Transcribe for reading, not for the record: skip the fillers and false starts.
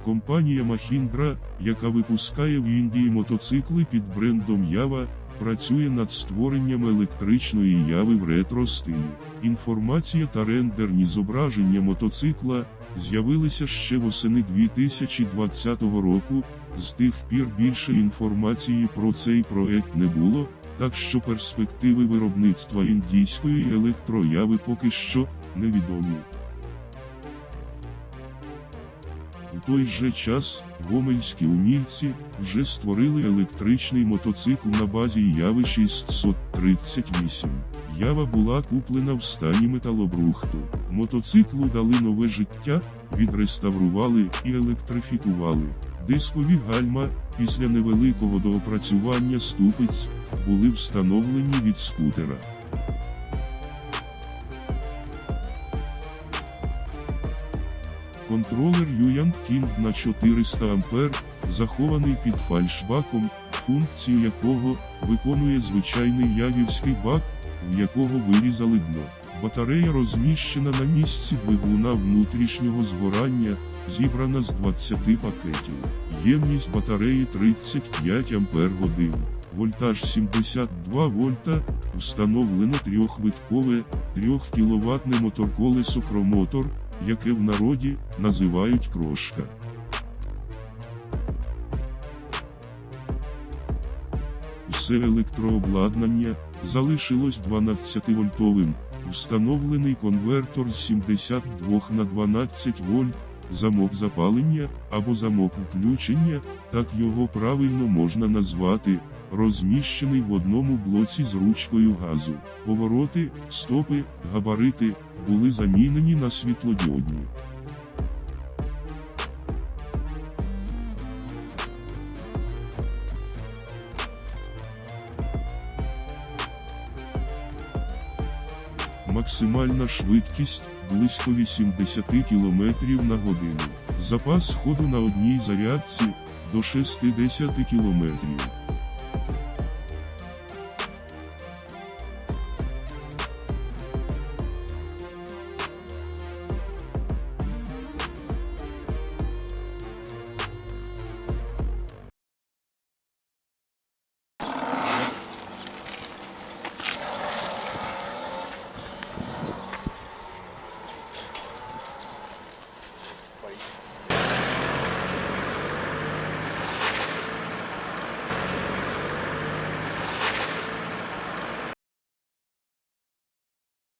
Компанія Mahindra, яка випускає в Індії мотоцикли під брендом Ява, працює над створенням електричної Яви в ретро-стилі. Інформація та рендерні зображення мотоцикла з'явилися ще восени 2020 року, з тих пір більше інформації про цей проект не було, так що перспективи виробництва індійської електрояви поки що невідомі. У той же час, гомельські умільці вже створили електричний мотоцикл на базі Яви 638. Ява була куплена в стані металобрухту. Мотоциклу дали нове життя, відреставрували і електрифікували. Дискові гальма, після невеликого доопрацювання ступиць, були встановлені від скутера. Контролер Yuan King на 400 А, захований під фальшбаком, функцію якого виконує звичайний явівський бак, в якого вирізали дно. Батарея розміщена на місці двигуна внутрішнього згорання, зібрана з 20 пакетів. Ємність батареї 35 Ах. Вольтаж 72 вольта, встановлено трьохвиткове, 3 кВт моторколесо Кромотор, яке в народі називають крошка. Все електрообладнання залишилось 12-вольтовим, встановлений конвертор з 72 на 12 вольт, замок запалення або замок включення, так його правильно можна назвати, розміщений в одному блоці з ручкою газу. Повороти, стопи, габарити були замінені на світлодіодні. Максимальна швидкість – близько 80 км на годину. Запас ходу на одній зарядці – до 60 км.